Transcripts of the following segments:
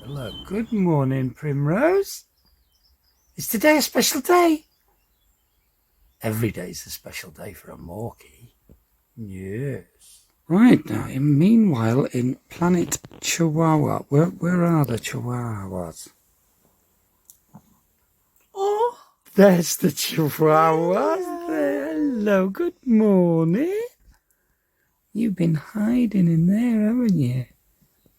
Hello, good morning, Primrose. Is today a special day? Every day's a special day for a Morkie. Yes. Right now, meanwhile, in Planet Chihuahua, where are the Chihuahuas? Oh, there's the Chihuahuas there. Hello, good morning. You've been hiding in there, haven't you?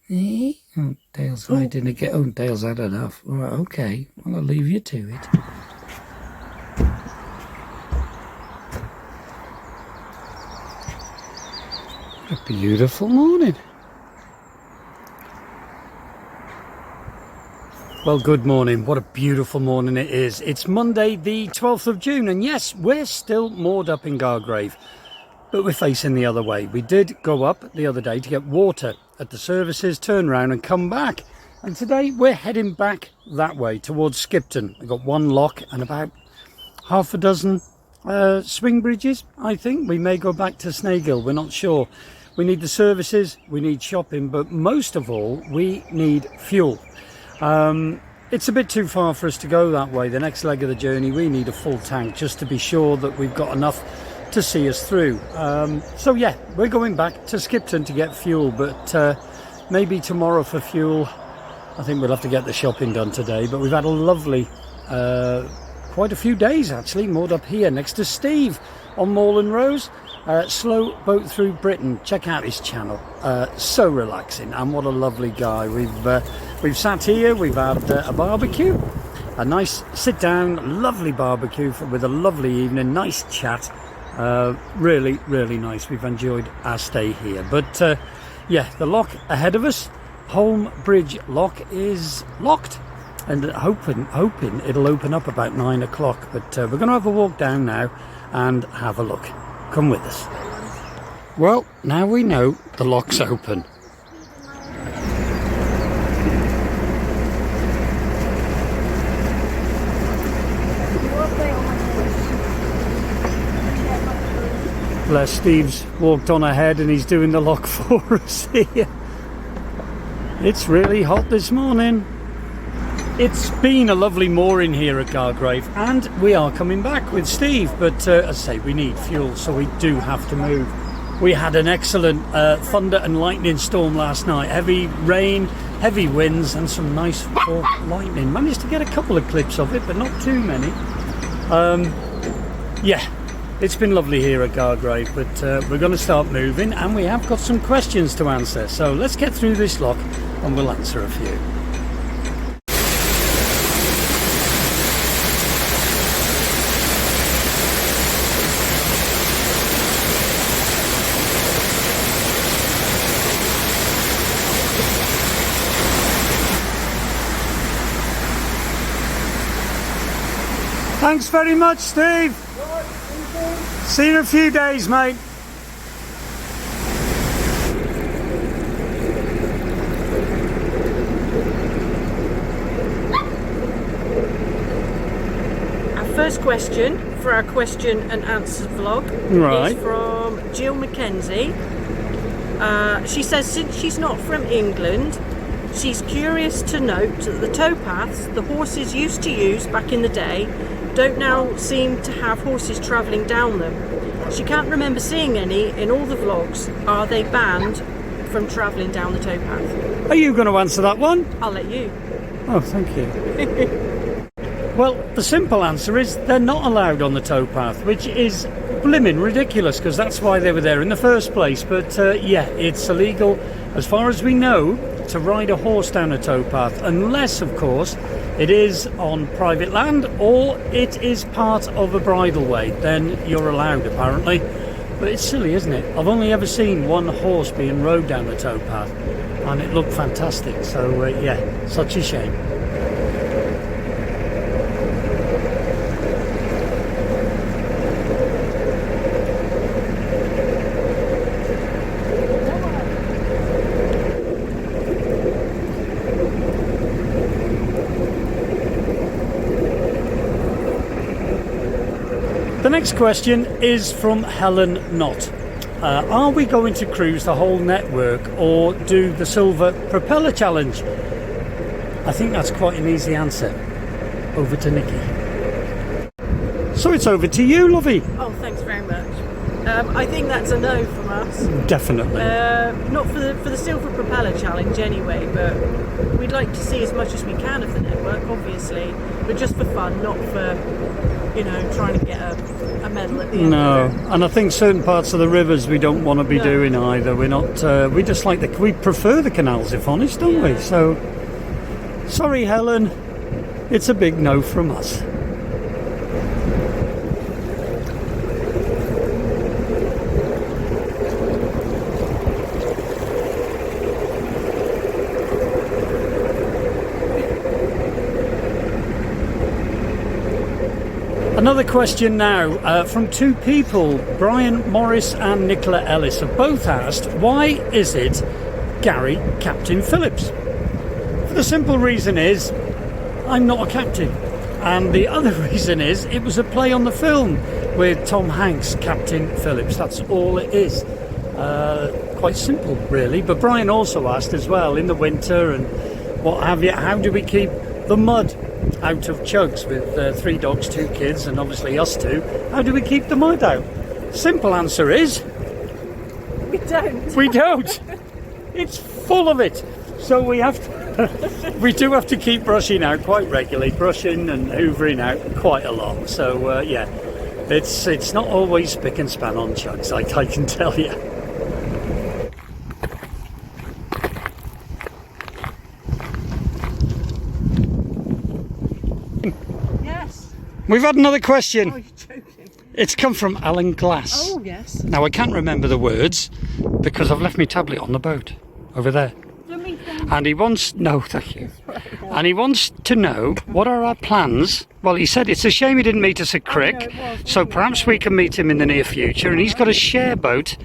Eh? Oh, Dale's hiding again. Oh, Dale's had enough. All right, okay. Well, I'll leave you to it. What a beautiful morning. Well, good morning. What a beautiful morning it is. It's Monday, the 12th of June, and yes, we're still moored up in Gargrave, but we're facing the other way. We did go up the other day to get water at the services, turn around and come back. And today we're heading back that way towards Skipton. We've got one lock and about half a dozen swing bridges, I think. We may go back to Snakehill, we're not sure. We need the services, we need shopping, but most of all, we need fuel. It's a bit too far for us to go that way. The next leg of the journey, we need a full tank just to be sure that we've got enough to see us through. So yeah, we're going back to Skipton to get fuel, but maybe tomorrow for fuel. I think we'll have to get the shopping done today, but we've had a lovely quite a few days actually moored up here next to Steve on Moreland Rose. Slow boat through Britain. Check out his channel. So relaxing, and what a lovely guy. We've sat here, we've had a barbecue, a nice sit down, lovely barbecue with a lovely evening, nice chat. Really nice. We've enjoyed our stay here, but yeah, the lock ahead of us, Holme Bridge lock, is locked, and hoping it'll open up about 9 o'clock, but we're going to have a walk down now and have a look. Come with us. Well, now we know the lock's open. Bless, Steve's walked on ahead and he's doing the lock for us here. It's really hot this morning. It's been a lovely mooring here at Gargrave, and we are coming back with Steve, but as I say, we need fuel, so we do have to move. We had an excellent thunder and lightning storm last night. Heavy rain, heavy winds, and some nice forked lightning. Managed to get a couple of clips of it, but not too many. Yeah, it's been lovely here at Gargrave, but we're going to start moving, and we have got some questions to answer. So let's get through this lock and we'll answer a few. Thanks very much, Steve. See you in a few days, mate. Our first question for our question and answer vlog is from Jill Mackenzie. She says, since she's not from England, she's curious to note that the towpaths the horses used to use back in the day don't now seem to have horses travelling down them. She can't remember seeing any in all the vlogs. Are they banned from travelling down the towpath? Are you going to answer that one? I'll let you. Oh, thank you. Well, the simple answer is they're not allowed on the towpath, which is blimmin' ridiculous, because that's why they were there in the first place. But yeah, it's illegal, as far as we know, to ride a horse down a towpath, unless, of course, it is on private land or it is part of a bridleway. Then you're allowed, apparently. But it's silly, isn't it? I've only ever seen one horse being rode down the towpath, and it looked fantastic. So yeah, such a shame. The next question is from Helen Knott. Are we going to cruise the whole network or do the Silver Propeller Challenge? I think that's quite an easy answer. Over to Nikki. So it's over to you, lovey. Oh, thanks very much. I think that's a no from us. Definitely. Not for the Silver Propeller Challenge anyway, but we'd like to see as much as we can of the network, obviously, but just for fun, not for, trying to get a medal at the end. No, and I think certain parts of the rivers we don't want to be doing either. We're not. We just like we prefer the canals, if honest, don't we? So, sorry, Helen. It's a big no from us. Another question now from two people, Brian Morris and Nicola Ellis, have both asked, why is it Gary Captain Phillips? For the simple reason is, I'm not a captain. And the other reason is, it was a play on the film with Tom Hanks, Captain Phillips. That's all it is. Quite simple, really. But Brian also asked as well, in the winter and what have you, how do we keep the mud out of Chugs with 3 dogs, 2 kids, and obviously us 2? How do we keep the mud out? Simple answer is... We don't. We don't. It's full of it. So we have to... we do have to keep brushing out quite regularly, brushing and hoovering out quite a lot. So yeah, it's not always spick and span on Chugs, I can tell you. Yes. We've had another question. Oh, you're joking. It's come from Alan Glass. Oh, yes. Now I can't remember the words because I've left my tablet on the boat over there. And he wants, no thank you, and he wants to know what are our plans. Well, he said it's a shame he didn't meet us at Crick, so perhaps we can meet him in the near future, and he's got a share boat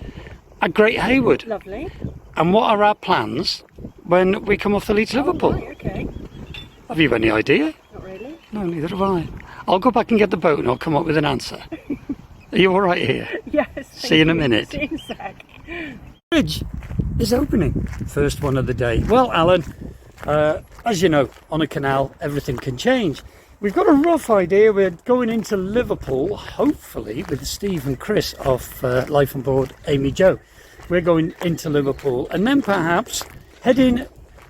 at Great Haywood. Lovely. And what are our plans when we come off the Leeds Liverpool? Right, okay. Have you any idea? Not really. No, neither have I. I'll go back and get the boat and I'll come up with an answer. Are you all right here? Yes. See you in a minute. See you in a sec. Bridge is opening, first one of the day. Well, Alan, as you know, on a canal everything can change. We've got a rough idea. We're going into Liverpool, hopefully with Steve and Chris off Life on Board Amy Jo. We're going into Liverpool and then perhaps heading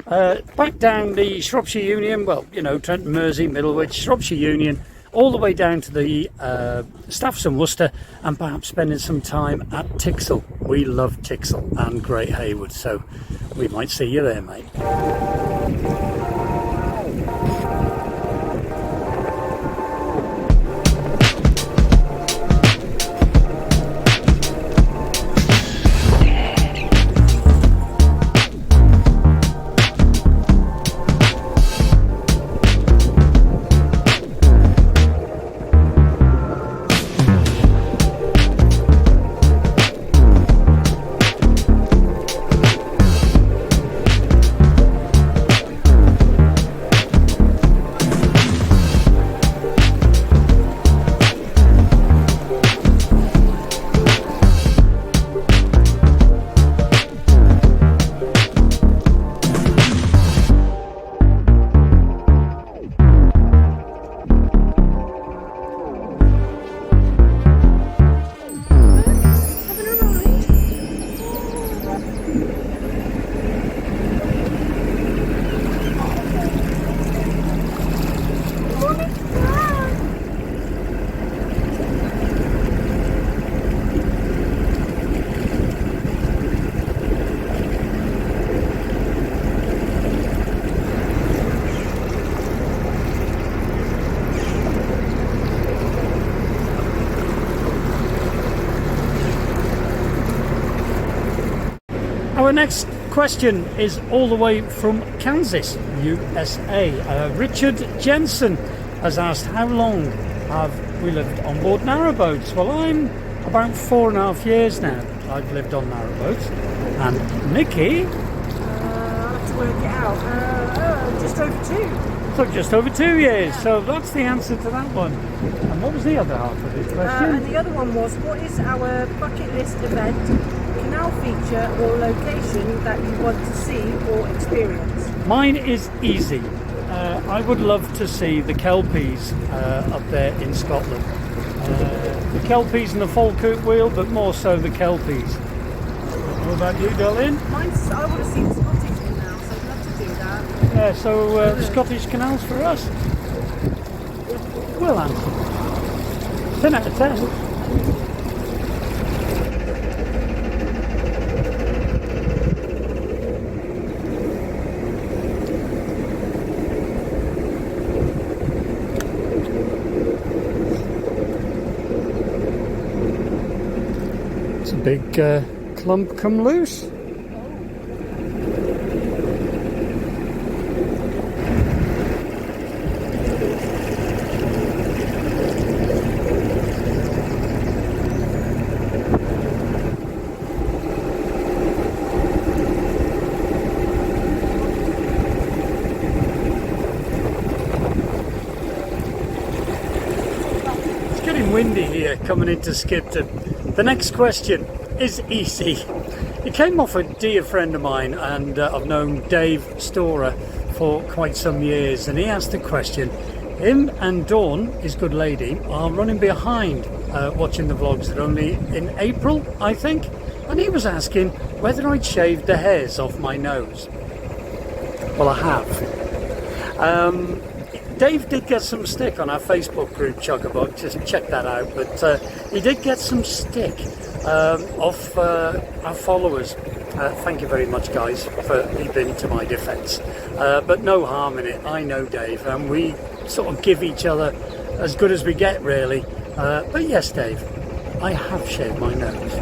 back down the Shropshire Union, well, Trent Mersey, Middlewich, Shropshire Union, all the way down to the Staffs and Worcester, and perhaps spending some time at Tixall. We love Tixall and Great Haywood, so we might see you there, mate. Our next question is all the way from Kansas, USA. Richard Jensen has asked, how long have we lived on board narrowboats? Well, I'm about 4.5 years now. I've lived on narrowboats. And Nikki? I'll have to work it out. Just over 2. So just over 2 years. So that's the answer to that one. And what was the other half of this question? And the other one was, what is our bucket list event, canal feature or location that you want to see or experience? Mine is easy. I would love to see the kelpies up there in Scotland. The kelpies and the Falkirk wheel, but more so the kelpies. What about you, darling? Mine's, I want to see the Scottish Canal, so I'd love to do that. Yeah, so the Scottish Canal's for us. Well answered. 10 out of 10. It's a big clump come loose. It's getting windy here coming into Skipton. The next question is easy. It came off a dear friend of mine, and I've known Dave Storer for quite some years, and he asked the question. Him and Dawn, his good lady, are running behind watching the vlogs. They're only in April, I think, and he was asking whether I'd shaved the hairs off my nose. Well, I have. Dave did get some stick on our Facebook group, Chugabug, just check that out, but he did get some stick off our followers. Thank you very much, guys, for leaping to my defence. But no harm in it, I know Dave, and we sort of give each other as good as we get, really. But yes, Dave, I have shaved my nose.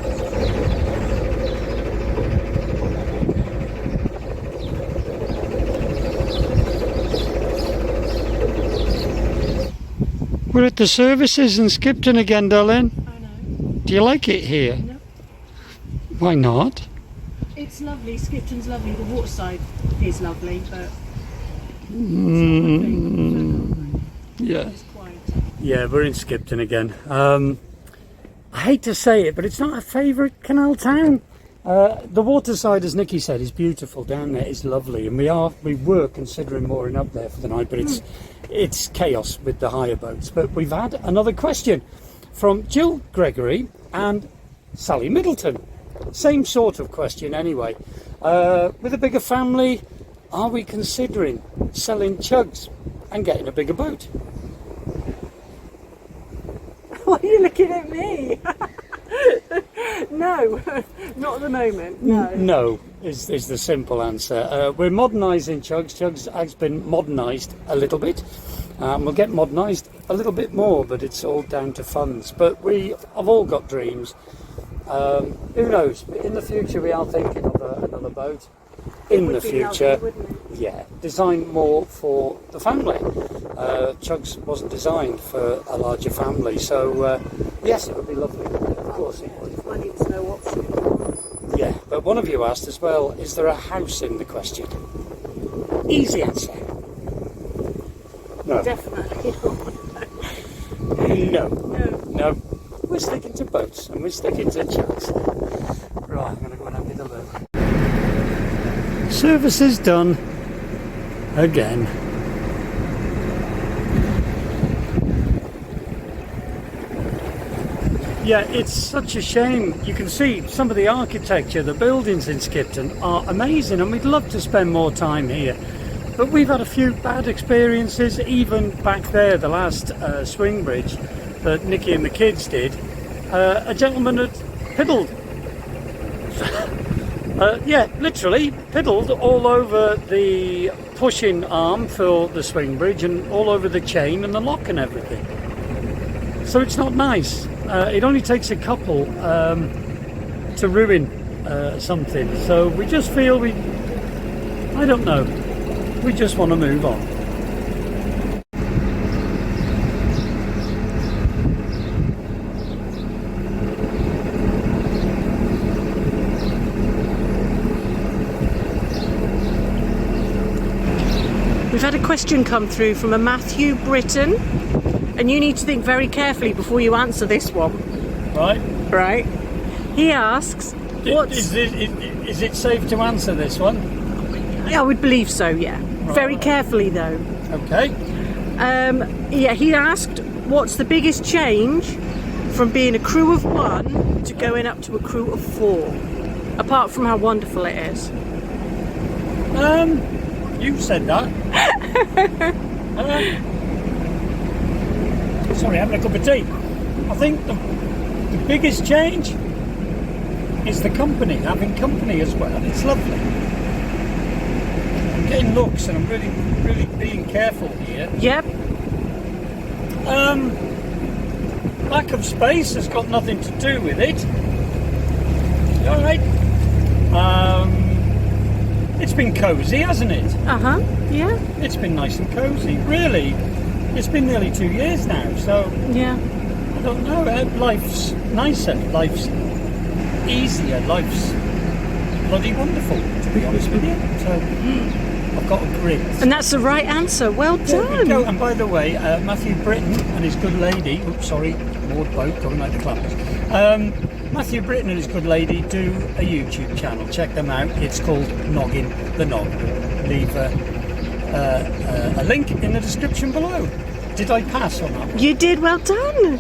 We're at the services in Skipton again, darling. I know. Do you like it here? No. Why not? It's lovely. Skipton's lovely. The waterside is lovely, but Yeah. it's quiet. Yeah, we're in Skipton again. I hate to say it, but it's not our favourite canal town. The waterside, as Nikki said, is beautiful down there. It's lovely, and we were considering mooring up there for the night, but it's chaos with the hire boats. But we've had another question from Jill Gregory and Sally Middleton. Same sort of question anyway. With a bigger family, are we considering selling chugs and getting a bigger boat? Why are you looking at me? No, not at the moment. No. No, is the simple answer. We're modernising chugs. Chugs has been modernised a little bit. We'll get modernised a little bit more, but it's all down to funds. But we have all got dreams. Who knows? In the future, we are thinking of another boat. In the future, lovely, wouldn't it? yeah, designed more for the family. Chugs wasn't designed for a larger family, so yes, it would be lovely. Of course it would. Money was no option. Yeah, but one of you asked as well, is there a house in the question? Easy answer. No. Definitely. No. No. No. We're sticking to boats and we're sticking to chugs. Right, I'm going to go and have a bit of look. Service is done. Again. Yeah, it's such a shame. You can see some of the architecture, the buildings in Skipton are amazing, and we'd love to spend more time here. But we've had a few bad experiences, even back there, the last swing bridge that Nikki and the kids did. A gentleman had piddled. Yeah, literally piddled all over the pushing arm for the swing bridge and all over the chain and the lock and everything. So it's not nice. It only takes a couple to ruin something. So we just feel I don't know, we just want to move on. We've had a question come through from a Matthew Britton, and you need to think very carefully before you answer this one. Right? Right? He asks, Is it safe to answer this one? I would believe so, yeah. Right. Very carefully though. Okay. Yeah, he asked, what's the biggest change from being a crew of 1 to going up to a crew of 4? Apart from how wonderful it is. You said that. Sorry, having a cup of tea. I think the biggest change is the company, having company as well. It's lovely. I'm getting looks and I'm really being careful here. Yep. Lack of space has got nothing to do with it. You all right? It's been cosy, hasn't it? Yeah. It's been nice and cosy. Really, it's been nearly 2 years now, so Yeah. I don't know. Life's nicer. Life's easier. Life's bloody wonderful, to be honest with you. So I've got a grit. And that's the right answer. Well There we done. go. And by the way, Matthew Britton and his good lady. Oops, sorry, moored boat going like the clappers. Matthew Britton and his good lady do a YouTube channel. Check them out. It's called Noggin The Nog. Leave a link in the description below. Did I pass on that? You did well done.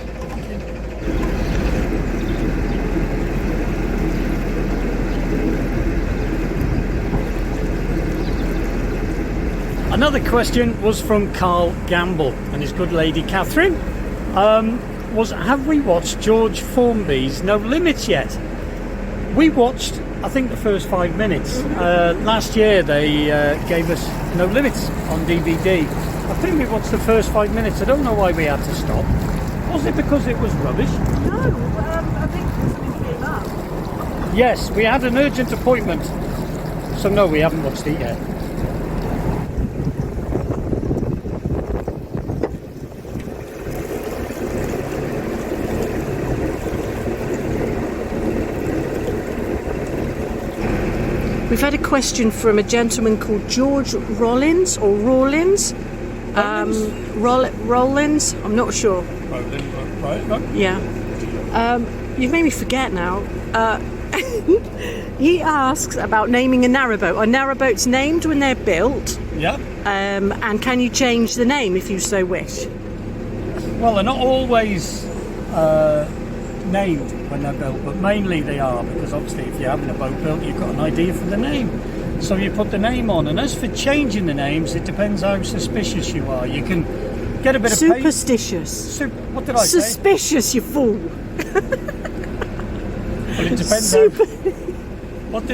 Another question was from Carl Gamble and his good lady Catherine. Have we watched George Formby's No Limits yet? We watched, I think, the first 5 minutes. Last year they gave us No Limits on DVD. I think we watched the first 5 minutes. I don't know why we had to stop. Was it because it was rubbish? No, I think something came up. Yes, we had an urgent appointment. So no, we haven't watched it yet. We've had a question from a gentleman called George Rollins or Rawlins. Rollins, I'm not sure. Right, no. Yeah. You've made me forget now. He asks about naming a narrowboat. Are narrowboats named when they're built? Yeah. And can you change the name if you so wish? Well, they're not always named when they're built, but mainly they are, because obviously if you're having a boat built, you've got an idea for the name. So you put the name on, and as for changing the names, it depends how suspicious you are. You can get a bit of Superstitious. what did I say? Suspicious, you fool. Well, it depends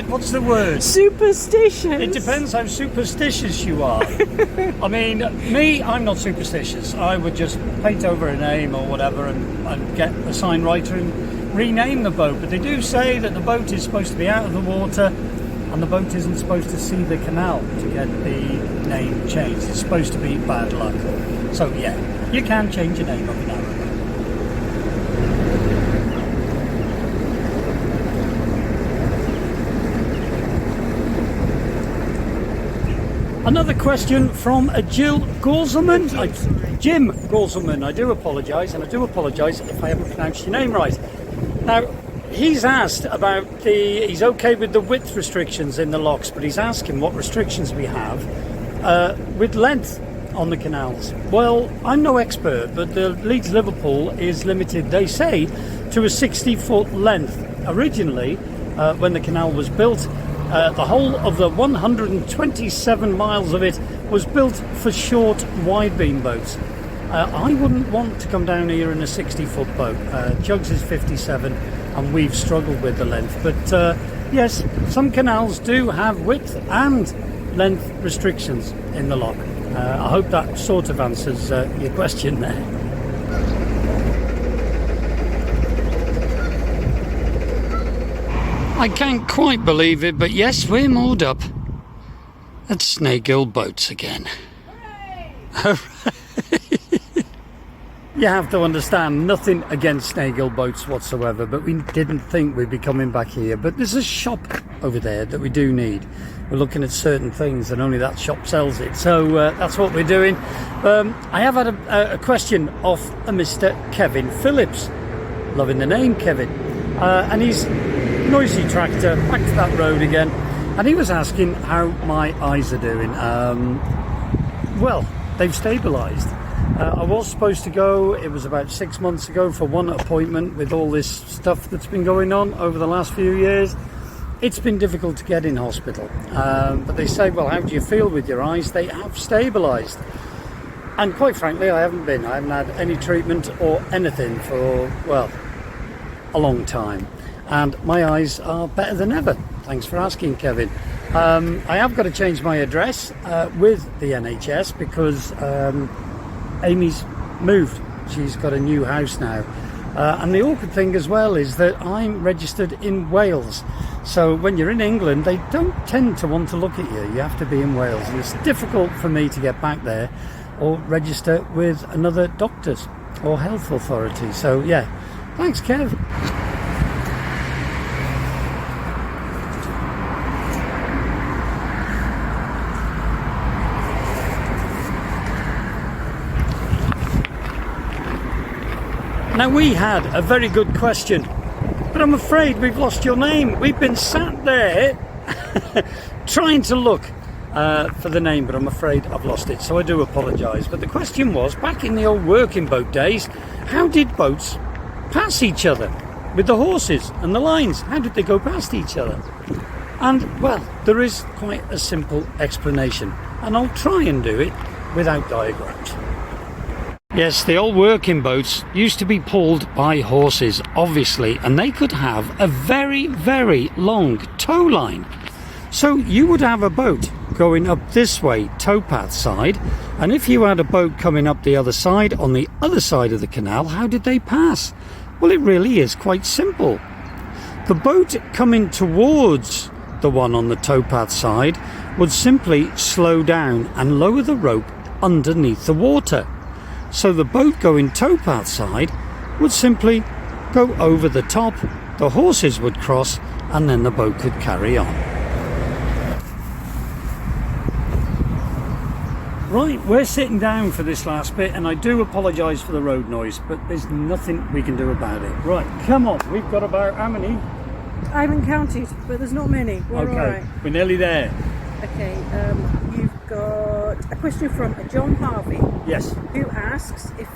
what's the word? Superstitious. It depends how superstitious you are. I mean, me, I'm not superstitious. I would just paint over a name or whatever and get a sign writer and rename the boat. But they do say that the boat is supposed to be out of the water and the boat isn't supposed to see the canal to get the name changed. It's supposed to be bad luck. So yeah, you can change your name of a narrowboat. Another question from Jim Gorzelman. I do apologise, and I do apologise if I haven't pronounced your name right. Now, he's asked about he's okay with the width restrictions in the locks, but he's asking what restrictions we have with length on the canals. Well, I'm no expert, but the Leeds Liverpool is limited, they say, to a 60-foot length. Originally, when the canal was built, the whole of the 127 miles of it was built for short wide beam boats. I wouldn't want to come down here in a 60-foot boat. Jugs is 57 and we've struggled with the length, but yes, some canals do have width and length restrictions in the lock. I hope that sort of answers your question there. I can't quite believe it, but yes, we're moored up at Snakehill Boats again. You have to understand, nothing against Snakehill Boats whatsoever, but we didn't think we'd be coming back here. But there's a shop over there that we do need. We're looking at certain things and only that shop sells it. So that's what we're doing. I have had a question off a Mr. Kevin Phillips. Loving the name, Kevin. And he's noisy tractor, back to that road again, and he was asking how my eyes are doing. Well, they've stabilised. I was supposed to go, it was about 6 months ago, for one appointment with all this stuff that's been going on over the last few years. It's been difficult to get in hospital, but they say, well, how do you feel with your eyes? They have stabilised. And quite frankly, I haven't had any treatment or anything for, well, a long time. And my eyes are better than ever. Thanks for asking, Kevin. I have got to change my address with the NHS because Amy's moved. She's got a new house now. And the awkward thing as well is that I'm registered in Wales. So when you're in England, they don't tend to want to look at you. You have to be in Wales. And it's difficult for me to get back there or register with another doctor's or health authority. So yeah, thanks, Kev. Now, we had a very good question, but I'm afraid we've lost your name. We've been sat there trying to look for the name, but I'm afraid I've lost it, so I do apologise. But the question was, back in the old working boat days, how did boats pass each other with the horses and the lines? How did they go past each other? And, well, there is quite a simple explanation, and I'll try and do it without diagrams. Yes, the old working boats used to be pulled by horses, obviously, and they could have a very, very long tow line. So you would have a boat going up this way, towpath side, and if you had a boat coming up the other side, on the other side of the canal, how did they pass? Well, it really is quite simple. The boat coming towards the one on the towpath side would simply slow down and lower the rope underneath the water. So the boat going towpath side would simply go over the top, the horses would cross, and then the boat could carry on. Right, we're sitting down for this last bit, and I do apologise for the road noise, but there's nothing we can do about it. Right, come on, we've got about how many? I haven't counted, but there's not many. We're okay, all right. We're nearly there. Okay, you've got a question from John Harvey. Yes. Who asks if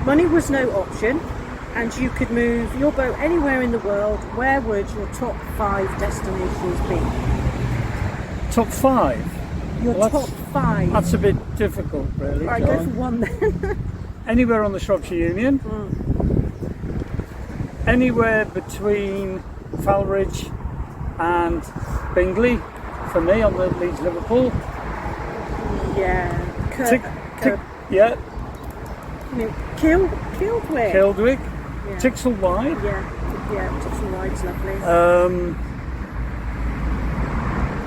money was no option and you could move your boat anywhere in the world, where would your top 5 destinations be? Top 5? Your top 5. That's a bit difficult, really. Alright, go for one then. Anywhere on the Shropshire Union. Anywhere between Falridge and Bingley, for me, on the Leeds-Liverpool. Yeah. Yeah. Kildwick. Kildwick. Yeah. Tixall Wide. Yeah, Tixall Wide's lovely.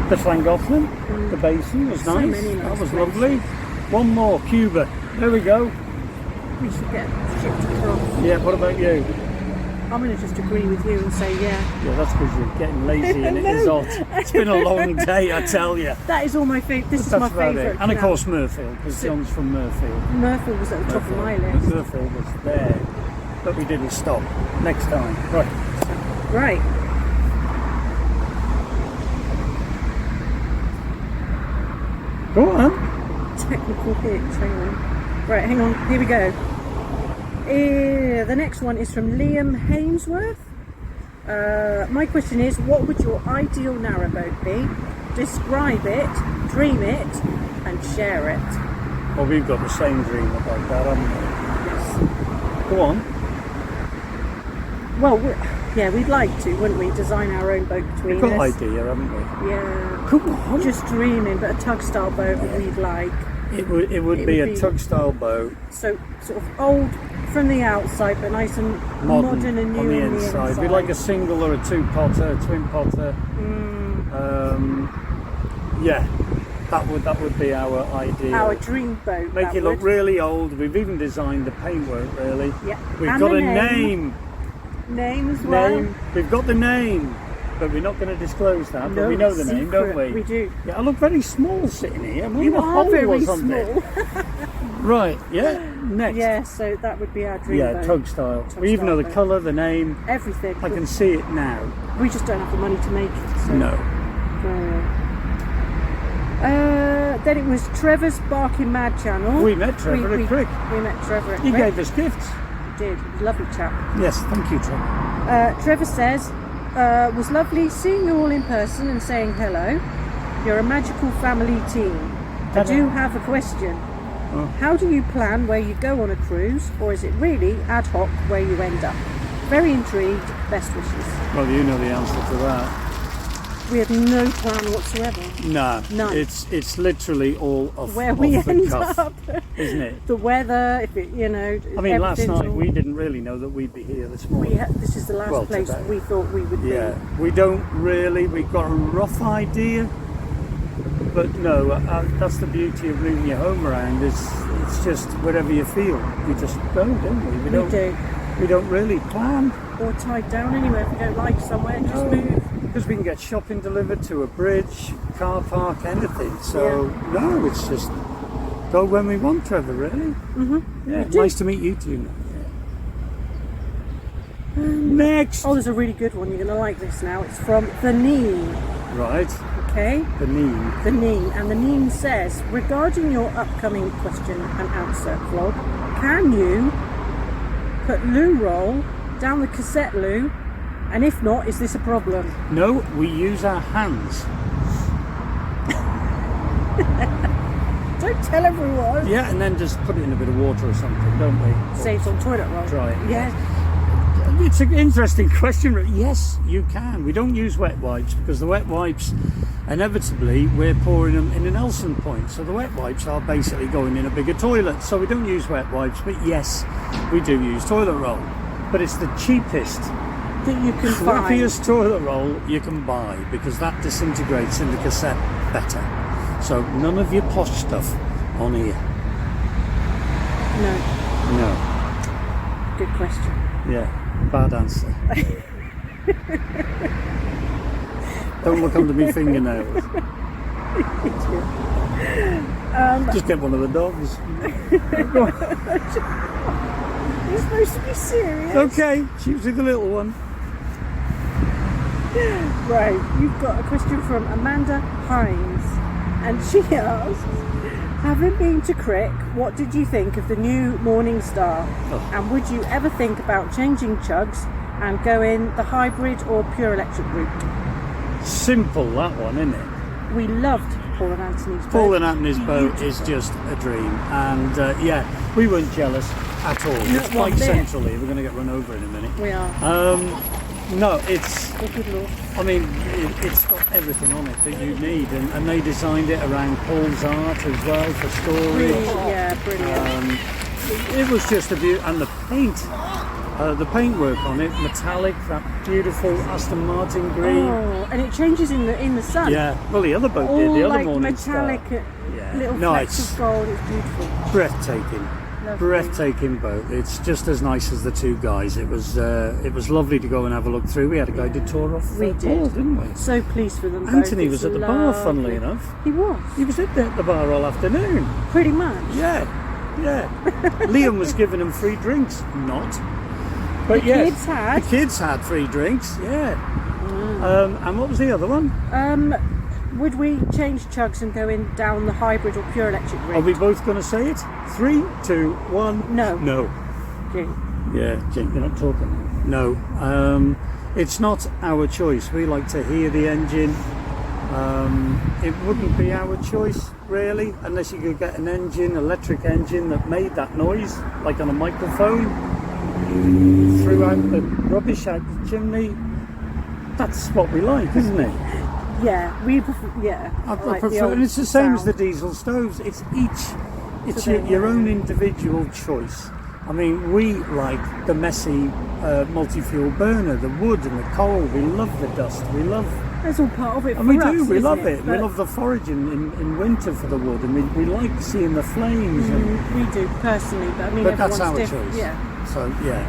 The Llangollen, the basin was So nice. many nice That was places. lovely. One more, Cuba. There we go. We should get shipped across. Yeah, what about you? I'm going to just agree with you and say yeah. Yeah, that's because you're getting lazy and it is hot. It's been a long day, I tell you. That is all my favourite. This is That's my about it. favourite. And of course Murfield, because John's from Murfield. Murfield was at the top of my list. Murfield was there, but we didn't stop. Next time. Right. Right. Go on. Technical hitch, hang on. Right, hang on, here we go. The next one is from Liam Hainsworth. My question is, what would your ideal narrowboat be? Describe it, dream it, and share it. Well, we've got the same dream about that, haven't we? Yes. Go on. Well, yeah, we'd like to, wouldn't we? Design our own boat between We've got us. an idea, haven't we? Yeah. Come on. Just dreaming, but a tug style boat that we'd like. It would be a tug style boat. So sort of old from the outside, but nice and modern and new on the inside. We'd like a single or a 2-potter, a twin potter. Yeah, that would be our idea. Our dream boat. Make it look really old. We've even designed the paintwork really. Yeah. We've And got the a name. Name as well. We've got the name, but we're not going to disclose that. But we know the name, don't we? We do. Yeah, I look very small sitting here. We are very small. Right, yeah, next. Yeah, so that would be our dream boat. Yeah, tug style. We even know the colour, the name. Everything. I can see it now. We just don't have the money to make it. So. No. Then it was Trevor's Barking Mad channel. We met Trevor at Crick. We met Trevor at He Crick. gave us gifts. He did. Lovely chap. Yes, thank you, Trevor. Trevor says, was lovely seeing you all in person and saying hello. You're a magical family team. I do have a question. Oh. How do you plan where you go on a cruise, or is it really ad hoc where you end up? Very intrigued. Best wishes. Well, you know the answer to that. We have no plan whatsoever. No, None. It's literally all off, Where we off the end cuff, up. isn't it? The weather, if it, you know. I mean, last everything's night all- we didn't really know that we'd be here this morning. This is the last Well, place today. we thought we would Yeah, be. we don't really. We've got a rough idea, but no, that's the beauty of moving your home around. It's just wherever you feel, you just go, don't we? We do. We don't really plan. Or tied down anywhere. If we don't like somewhere, just move. Because we can get shopping delivered to a bridge, car park, anything. So no, it's just go when we want, Trevor. Really. Mm-hmm. Yeah. Nice to meet you too. Next. Oh, there's a really good one. You're going to like this now. It's from The Neen. Right. Okay? The name. The Neen. And The Neen says, regarding your upcoming question and answer vlog, can you put loo roll down the cassette loo? And if not, is this a problem? No, we use our hands. Don't tell everyone. Yeah, and then just put it in a bit of water or something, don't we? Saves on toilet roll. Try it. Yeah. It's an interesting question. Yes, you can. We don't use wet wipes because the wet wipes, inevitably, we're pouring them in an Nelson point. So the wet wipes are basically going in a bigger toilet. So we don't use wet wipes, but yes, we do use toilet roll. But it's the cheapest, That you can find. crappiest toilet roll you can buy because that disintegrates in the cassette better. So none of your posh stuff on here. No. No. Good question. Yeah. Bad answer. Don't look under my fingernails. Just get one of the dogs. You're supposed to be serious. Okay, choose the little one. Right, you've got a question from Amanda Hines, and she asks, having been to Crick, what did you think of the new Morning Star? Oh. And would you ever think about changing chugs and going the hybrid or pure electric route? Simple, that one, isn't it? We loved Paul and Anthony's boat. Paul and Anthony's boat is just a dream. And yeah, we weren't jealous at all. It's one quite bit. central here. We're going to get run over in a minute. We are. No, it's... Oh, good Lord. I mean, it's got everything on it that you need, and they designed it around Paul's art as well for storage. Really, yeah, brilliant. It was just a beauty, and the paintwork on it, metallic, that beautiful Aston Martin green. Oh, and it changes in the sun. Yeah, well, the other boat All did, the other like Morning metallic, Star. Yeah. little No, flecks it's of gold. It's beautiful. breathtaking. Lovely. Breathtaking boat. It's just as nice as the two guys. It was lovely to go and have a look through. We had a guided tour off We Paul, did. didn't we? So pleased for them both. Anthony It's was at the bar, lovely. funnily enough. He was. He was at the bar all afternoon. Pretty much. Yeah. Liam was giving them free drinks. Not. But The yes, kids had. The kids had free drinks, yeah. And what was the other one? Would we change chugs and go in down the hybrid or pure electric route? Are we both going to say it? 3, 2, 1. No. No. Okay. Yeah, Jake, you're not talking. No. It's not our choice. We like to hear the engine. It wouldn't be our choice, really, unless you could get an electric engine that made that noise, like on a microphone, threw out the rubbish out the chimney. That's what we like, isn't it? Yeah, we prefer. Yeah, I like prefer, old and it's the same as the sound. diesel stoves. It's So your own individual choice. I mean, we like the messy multi-fuel burner, the wood and the coal. We love the dust. We love, That's all part of it. and we for do. us, We isn't love it. We But love the foraging in winter for the wood, and we like seeing the flames. And, we do personally, but I mean, but that's everyone's our different. choice. Yeah. So yeah.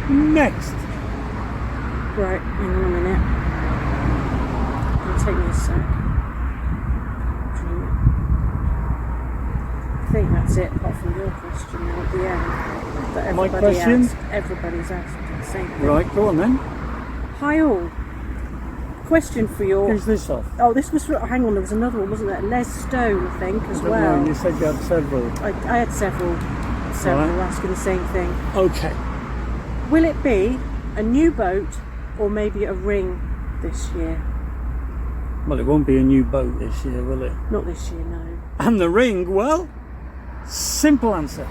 Next. Right. Hang on a minute. It'll take me a sec. I think that's it, apart from your question now at the end. That My everybody question? Everybody's asked the same thing. Right, go on then. Hi all. question for you. Who's this off? Oh, this was for, hang on, there was another one, wasn't there? Les Stone, I think, as I don't well. know, you said you had several. I had several Right. asking the same thing. Okay. Will it be a new boat or maybe a ring this year? Well, it won't be a new boat this year, will it? Not this year, no. And the ring, well, simple answer.